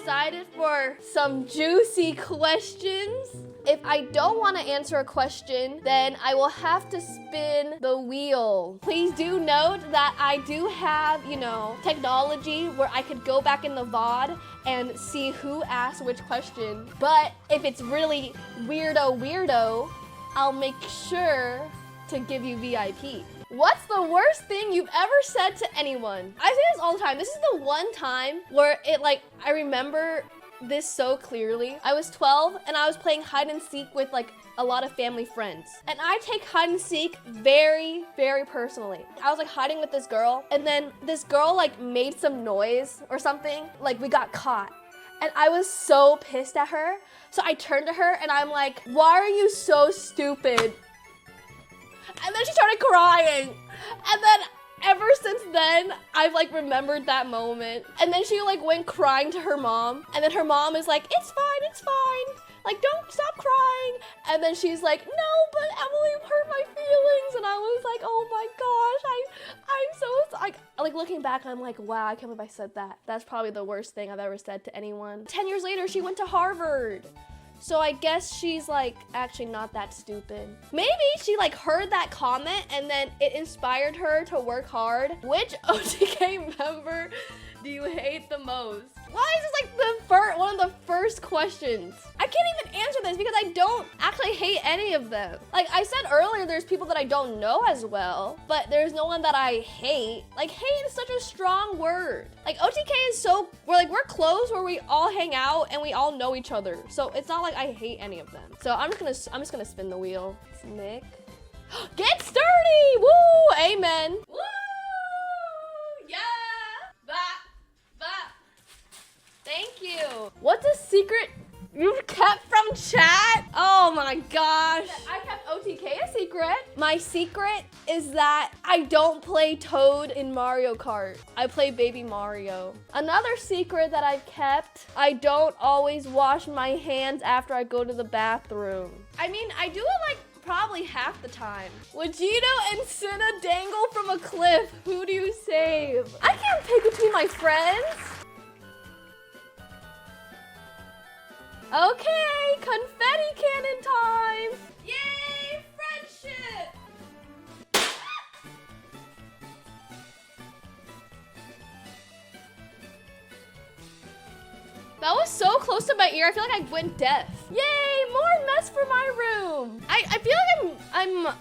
excited for some juicy questions. If I don't want to answer a question, then I will have to spin the wheel. Please do note that I do have, technology where I could go back in the VOD and see who asked which question. But if it's really weirdo, I'll make sure to give you VIP. What's the worst thing you've ever said to anyone? I say this all the time. This is the one time where I remember this so clearly. I was 12 and I was playing hide and seek with a lot of family friends. And I take hide and seek very, very personally. I was hiding with this girl, and then this girl made some noise or something. We got caught. And I was so pissed at her. So I turned to her and I'm like, why are you so stupid? And then she started crying. And then ever since then, I've remembered that moment. And then she went crying to her mom. And then her mom is like, it's fine, it's fine. Don't stop crying. And then she's like, no, but Emily hurt my feelings. And I was like, oh my gosh, I'm so sorry. Looking back, I'm like, wow, I can't believe I said that. That's probably the worst thing I've ever said to anyone. 10 years later, she went to Harvard. So I guess she's actually not that stupid. Maybe she heard that comment and then it inspired her to work hard. Which OTK member do you hate the most? Why is this one of the first questions? I can't even answer this because I don't actually hate any of them. I said earlier, there's people that I don't know as well, but there's no one that I hate. Hate is such a strong word. OTK is so, we're close where we all hang out and we all know each other. So it's not I hate any of them. So I'm just gonna spin the wheel. It's Nick. Get sturdy! Woo! Amen. Woo! Yeah! Thank you. What's a secret you've kept from chat? Oh my gosh. I kept OTK a secret. My secret is that I don't play Toad in Mario Kart. I play Baby Mario. Another secret that I've kept, I don't always wash my hands after I go to the bathroom. I mean, I do it probably half the time. Would Gino and Cinna dangle from a cliff? Who do you save? I can't pick between my friends. Okay, confetti cannon time! Yay, friendship! That was so close to my ear, I feel like I went deaf. Yay, more mess for my room! I feel like I'm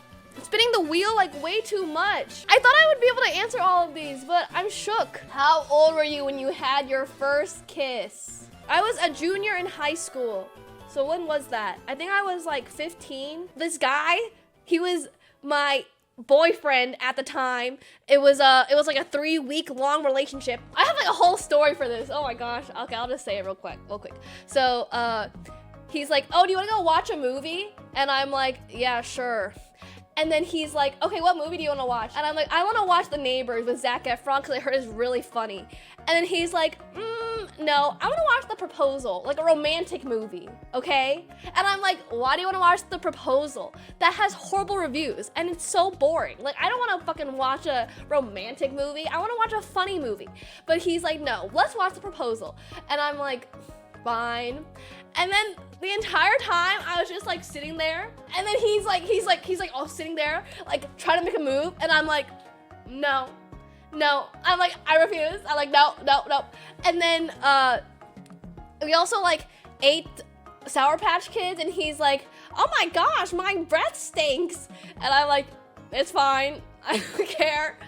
spinning the wheel way too much. I thought I would be able to answer all of these, but I'm shook. How old were you when you had your first kiss? I was a junior in high school. So when was that? I think I was 15. This guy, he was my boyfriend at the time. It was a 3-week long relationship. I have a whole story for this. Oh my gosh. Okay, I'll just say it real quick. So he's like, oh, do you want to go watch a movie? And I'm like, yeah, sure. And then he's like, okay, what movie do you want to watch? And I'm like, I want to watch The Neighbors with Zac Efron because I heard it's really funny. And then he's like, no, I want to watch The Proposal, a romantic movie, okay? And I'm like, why do you want to watch The Proposal? That has horrible reviews and it's so boring. I don't want to fucking watch a romantic movie. I want to watch a funny movie. But he's like, no, let's watch The Proposal. And I'm like, fine. And then the entire time I was just sitting there, and then he's all sitting there trying to make a move, and I'm like, no. I'm like, I refuse. I'm like, no. And then we also ate Sour Patch Kids, and he's like, oh my gosh, my breath stinks. And I'm like, it's fine, I don't care.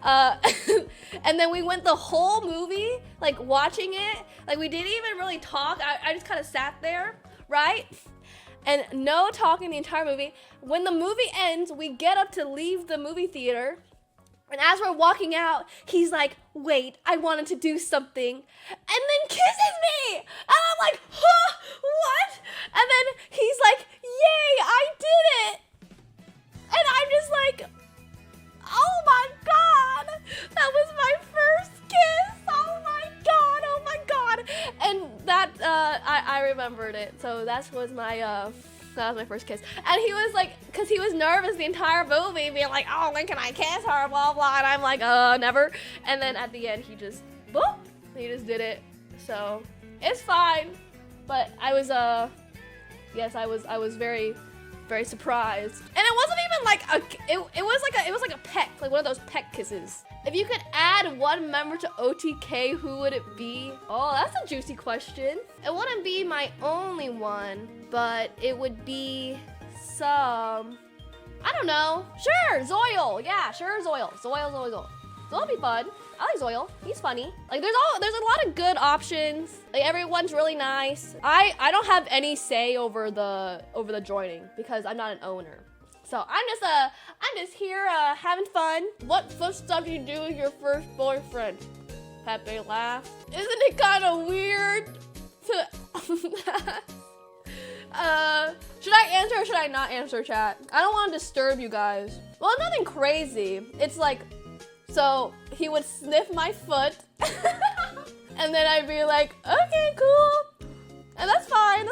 And then we went the whole movie, watching it. We didn't even really talk. I just kind of sat there, right? And no talking the entire movie. When the movie ends, we get up to leave the movie theater. And as we're walking out, he's like, wait, I wanted to do something. And then kisses me. And I'm like, huh, what? And then he's like, yay, I did it. And I'm just like, oh my God, that was my first kiss. Oh my God. And that, I remembered it. So that was my first kiss. And he was like, cause he was nervous the entire movie, being like, oh, when can I kiss her, blah, blah. And I'm like, never. And then at the end, he just, boop, he just did it. So it's fine. But I was yes, I was very, very surprised. And it wasn't even like it was like a peck, like one of those peck kisses. If you could add one member to OTK, who would it be? Oh, that's a juicy question. It wouldn't be my only one, but it would be some, I don't know. Sure, Zoil. Yeah, sure, Zoil. Zoil would be fun. I like Zoil. He's funny. Like there's a lot of good options. Like everyone's really nice. I don't have any say over the joining because I'm not an owner. So I'm just here having fun. What first stuff did you do with your first boyfriend? Pepe laughed. Isn't it kind of weird to should I answer or should I not answer, chat? I don't want to disturb you guys. Well, nothing crazy. It's like, so he would sniff my foot and then I'd be like, okay, cool. And that's fine.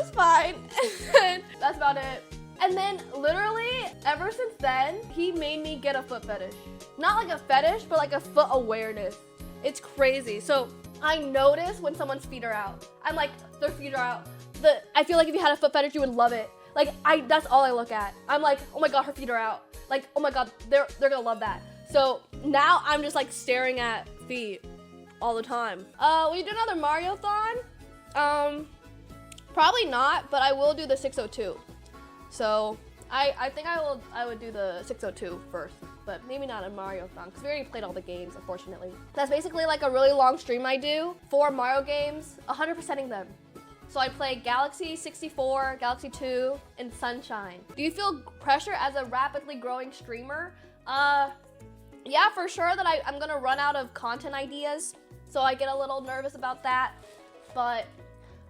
And that's about it. And then literally ever since then, he made me get a foot fetish. Not like a fetish, but like a foot awareness. It's crazy. So I notice when someone's feet are out. I'm like, their feet are out. I feel like if you had a foot fetish, you would love it. Like that's all I look at. I'm like, oh my God, her feet are out. Like, oh my God, they're gonna love that. So now I'm just like staring at feet all the time. Will you do another Mario-thon? Probably not, but I will do the 602. So I think I would do the 602 first, but maybe not a Mario-thon because we already played all the games, unfortunately. That's basically like a really long stream I do for Mario games, 100%ing them. So I play Galaxy 64, Galaxy 2, and Sunshine. Do you feel pressure as a rapidly growing streamer? Yeah, for sure that I'm gonna run out of content ideas, so I get a little nervous about that, but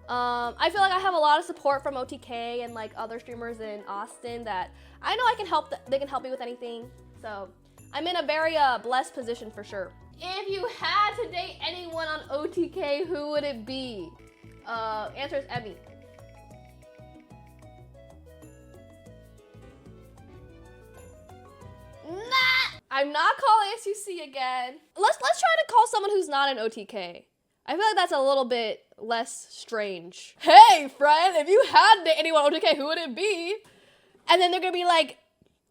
I feel like I have a lot of support from OTK and like other streamers in Austin that I know they can help me with anything. So I'm in a very blessed position for sure. If you had to date anyone on OTK, who would it be? Answer is Emmy. Nah! I'm not calling SUC again. Let's try to call someone who's not an OTK. I feel like that's a little bit less strange. Hey, friend, if you had to date anyone on OTK, who would it be? And then they're gonna be like,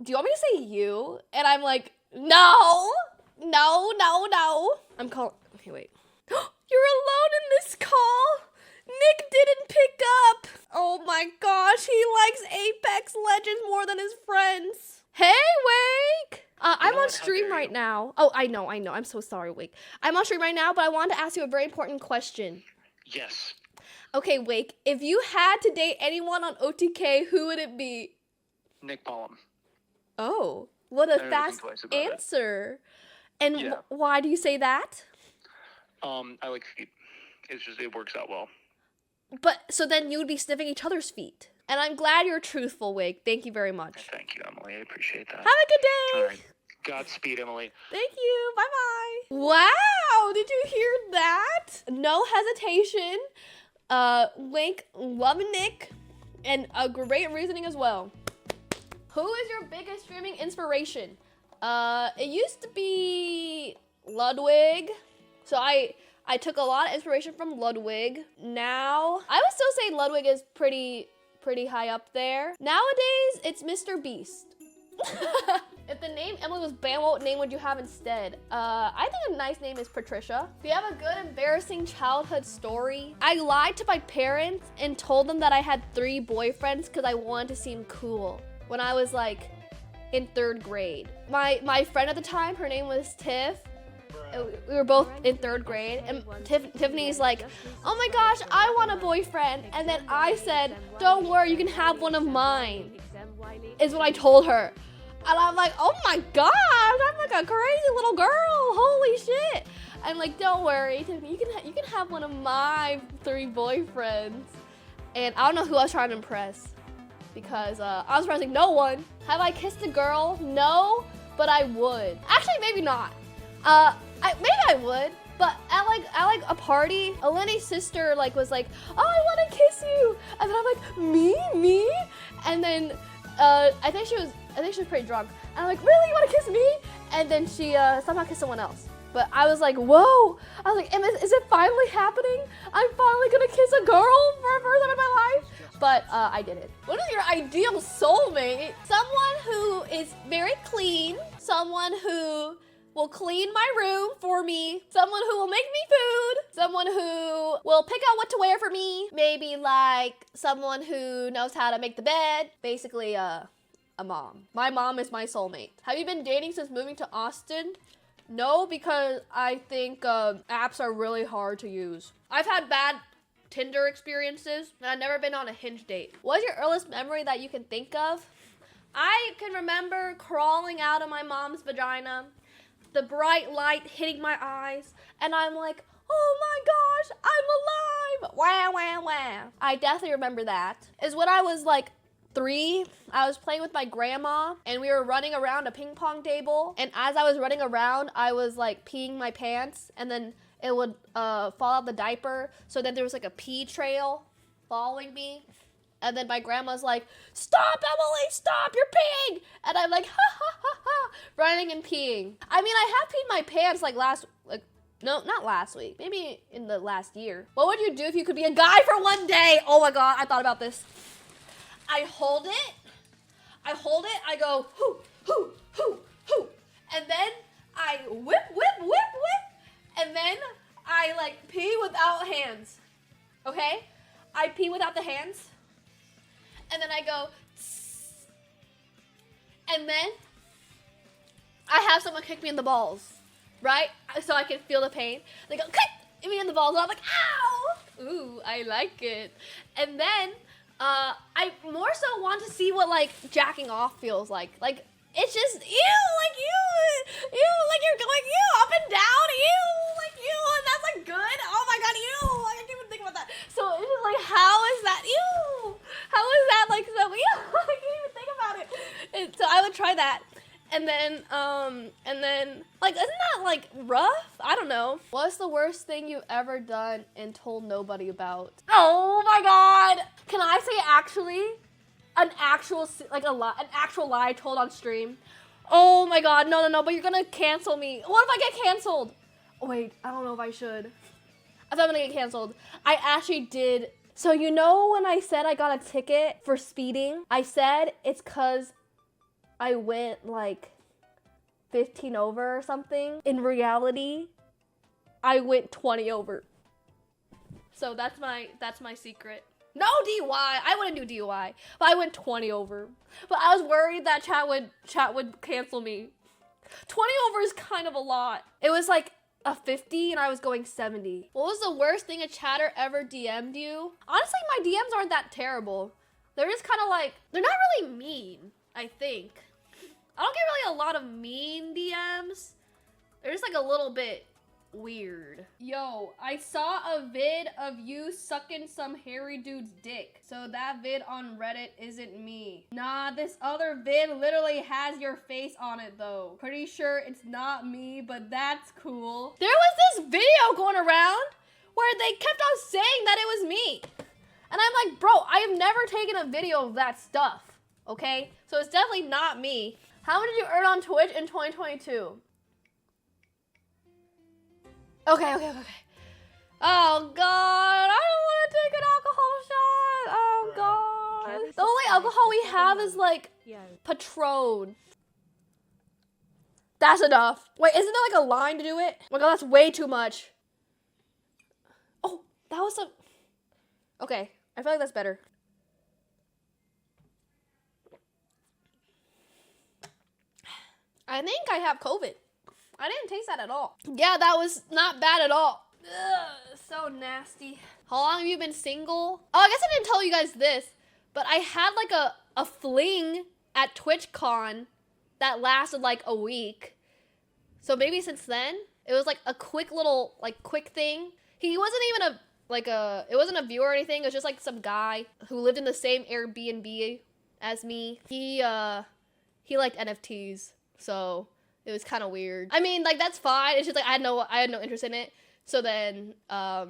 do you want me to say you? And I'm like, no. I'm calling, okay, wait. You're alone in this call. Nick didn't pick up. Oh my gosh, he likes Apex Legends more than his friends. Hey, Wake. I'm on stream right now. Oh, I know. I'm so sorry, Wake. I'm on stream right now, but I wanted to ask you a very important question. Yes. Okay, Wake, if you had to date anyone on OTK, who would it be? Nick Ballum. Oh, what a fast answer. And yeah. Why do you say that? I like feet. It works out well. But, so then you would be sniffing each other's feet. And I'm glad you're truthful, Wake. Thank you very much. Thank you, Emily. I appreciate that. Have a good day. All right. Godspeed, Emily. Thank you. Bye-bye. Wow, did you hear that? No hesitation. Wake, love Nick, and a great reasoning as well. Who is your biggest streaming inspiration? It used to be Ludwig. So I took a lot of inspiration from Ludwig. Now, I would still say Ludwig is pretty high up there. Nowadays, it's Mr. Beast. If the name Emily was banned, what name would you have instead? I think a nice name is Patricia. Do you have a good embarrassing childhood story? I lied to my parents and told them that I had 3 boyfriends because I wanted to seem cool when I was like in 3rd grade. My friend at the time, her name was Tiff. We were both in 3rd grade, and Tiffany's like, oh my gosh, I want a boyfriend. And then I said, don't worry, you can have one of mine, is what I told her. And I'm like, oh my gosh, I'm like a crazy little girl, holy shit. I'm like, don't worry, Tiffany, you can have one of my 3 boyfriends. And I don't know who I was trying to impress, because I was impressing no one. Have I kissed a girl? No, but I would. Actually, maybe not. Maybe I would, but at like a party, Elena's sister was like, oh, I want to kiss you, and then I'm like, me, and then I think she was pretty drunk, and I'm like, really, you want to kiss me? And then she somehow kissed someone else, But I was like, whoa. I was like, is it finally happening? I'm finally gonna kiss a girl for the first time in my life. But I did it. What is your ideal soulmate? Someone who is very clean. Someone who will clean my room for me. Someone who will make me food. Someone who will pick out what to wear for me. Maybe like someone who knows how to make the bed. Basically, a mom. My mom is my soulmate. Have you been dating since moving to Austin? No, because I think apps are really hard to use. I've had bad Tinder experiences, and I've never been on a Hinge date. What's your earliest memory that you can think of? I can remember crawling out of my mom's vagina, the bright light hitting my eyes, and I'm like, oh my gosh, I'm alive! Wah, wah, wah. I definitely remember that. Is when I was like 3, I was playing with my grandma, and we were running around a ping pong table, and as I was running around, I was like peeing my pants, and then it would fall out the diaper, so then there was like a pee trail following me. And then my grandma's like, stop, Emily, stop, you're peeing. And I'm like, ha, ha, ha, ha, running and peeing. I mean, I have peed my pants no, not last week, maybe in the last year. What would you do if you could be a guy for one day? Oh my God, I thought about this. I hold it, I go, hoo, hoo, hoo, hoo. And then I whip, whip, whip, whip. And then I like pee without hands, okay? I pee without the hands. And then I go, tss. And then I have someone kick me in the balls, right? So I can feel the pain. They go, kick me in the balls, and I'm like, ow! Ooh, I like it. And then I more so want to see what like jacking off feels like. Like, it's just, ew, like you're going, up and down, and that's like good. Oh my God, like I can't even think about that. So it's just like, how is that, how is that like so, I can't even think about it. And so I would try that. And then, like, isn't that like rough? I don't know. What's the worst thing you've ever done and told nobody about? Oh my God. Can I say actually? An actual lie told on stream. Oh my God, no, but you're gonna cancel me. What if I get canceled? Oh, wait, I don't know if I should. I thought I'm gonna get canceled. I actually did. So you know when I said I got a ticket for speeding, I said it's cause I went like 15 over or something. In reality, I went 20 over. So that's my secret. No DUI. I wouldn't do DUI, but I went 20 over. But I was worried that chat would cancel me. 20 over is kind of a lot. It was like a 50 and I was going 70. What was the worst thing a chatter ever DM'd you? Honestly, my DMs aren't that terrible. They're just kind of like, they're not really mean, I think. I don't get really a lot of mean DMs. They're just like a little bit weird. Yo, I saw a vid of you sucking some hairy dude's dick. So that vid on Reddit isn't me. Nah, this other vid literally has your face on it though. Pretty sure it's not me, but that's cool. There was this video going around where they kept on saying that it was me. And I'm like, bro, I have never taken a video of that stuff, okay? So it's definitely not me. How much did you earn on Twitch in 2022? Okay. Oh God, I don't want to take an alcohol shot. Oh God. The only alcohol we have is like Patron. That's enough. Wait, isn't there like a line to do it? Oh my God, that's way too much. Oh, that was a... Okay, I feel like that's better. I think I have COVID. I didn't taste that at all. Yeah, that was not bad at all. Ugh, so nasty. How long have you been single? Oh, I guess I didn't tell you guys this, but I had like a fling at TwitchCon that lasted like a week. So maybe since then, it was like a quick little, like quick thing. He wasn't even it wasn't a viewer or anything. It was just like some guy who lived in the same Airbnb as me. He liked NFTs, so it was kind of weird. I mean, like, that's fine. It's just like I had no interest in it. So then, yeah.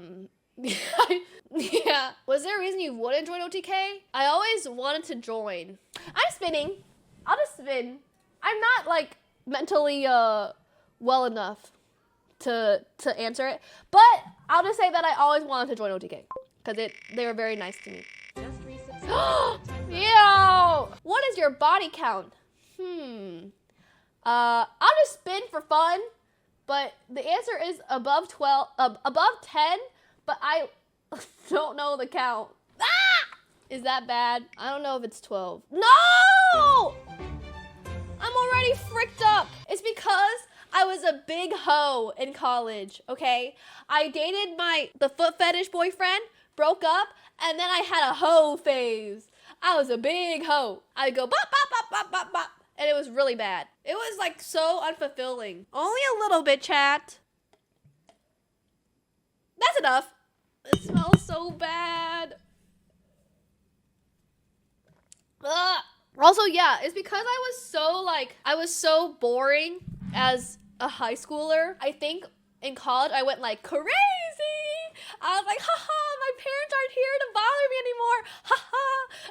Was there a reason you wouldn't join OTK? I always wanted to join. I'm spinning. I'll just spin. I'm not like mentally well enough to answer it. But I'll just say that I always wanted to join OTK because they were very nice to me. Yo! What is your body count? I'll just spin for fun, but the answer is above 10, but I don't know the count. Ah! Is that bad? I don't know if it's 12. No! I'm already fricked up. It's because I was a big hoe in college, okay? I dated the foot fetish boyfriend, broke up, and then I had a hoe phase. I was a big hoe. I'd go bop, bop, bop, bop, bop, bop. And it was really bad. It was like so unfulfilling. Only a little bit, chat. That's enough. It smells so bad. Ugh. Also, yeah, it's because I was so boring as a high schooler. I think in college I went like crazy. I was like, haha, my parents aren't here to bother me anymore. Haha.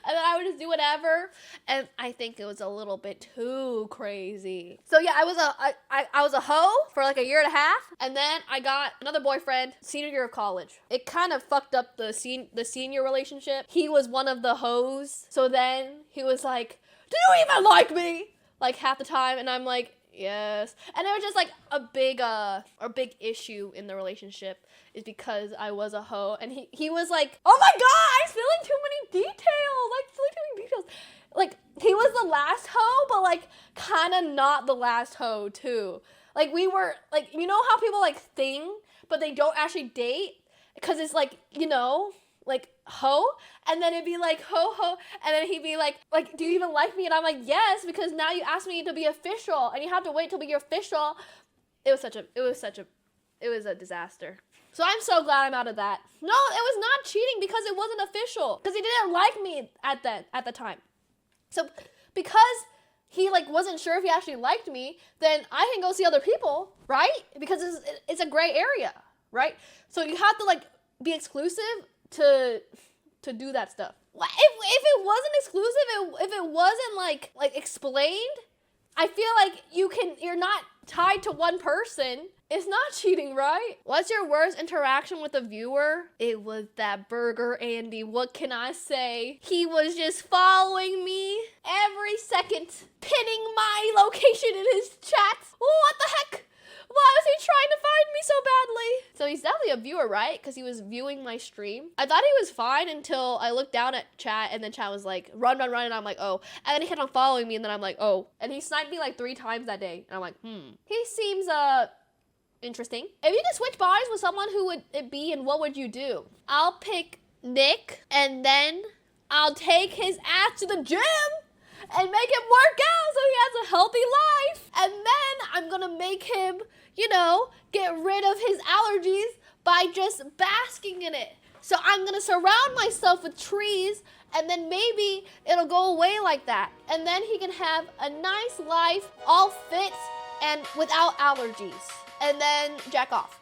And then I would just do whatever. And I think it was a little bit too crazy. So yeah, I was a hoe for like a year and a half. And then I got another boyfriend senior year of college. It kind of fucked up the senior relationship. He was one of the hoes. So then he was like, do you even like me? Like half the time. And I'm like, yes. And it was just like a big issue in the relationship is because I was a hoe. And he was like, oh my god, I'm spilling too many details. Like he was the last hoe, but like kind of not the last hoe too. Like we were like, you know how people like thing, but they don't actually date? Because it's like, you know, like hoe, and then it'd be like ho, and then he'd be like, do you even like me? And I'm like, yes, because now you asked me to be official, and you have to wait till be official. It was a disaster. So I'm so glad I'm out of that. No, it was not cheating because it wasn't official, because he didn't like me at the time. So because he like wasn't sure if he actually liked me, then I can go see other people, right? Because it's a gray area, right? So you have to like be exclusive to do that stuff. If it wasn't exclusive, if it wasn't like explained, I feel like you're not tied to one person. It's not cheating, right? What's your worst interaction with a viewer? It was that Burger Andy. What can I say? He was just following me every second, pinning my location in his chats. What the heck? Why was he trying to find me so badly? So he's definitely a viewer, right? Because he was viewing my stream. I thought he was fine until I looked down at chat, and then chat was like, run, and I'm like, oh. And then he kept on following me, and then I'm like, oh. And he sniped me like 3 times that day. And I'm like, He seems, interesting. If you could switch bodies with someone, who would it be, and what would you do? I'll pick Nick, and then I'll take his ass to the gym and make him work out so he has a healthy life. And then I'm gonna make him, get rid of his allergies by just basking in it. So I'm gonna surround myself with trees, and then maybe it'll go away like that. And then he can have a nice life, all fit and without allergies. And then jack off.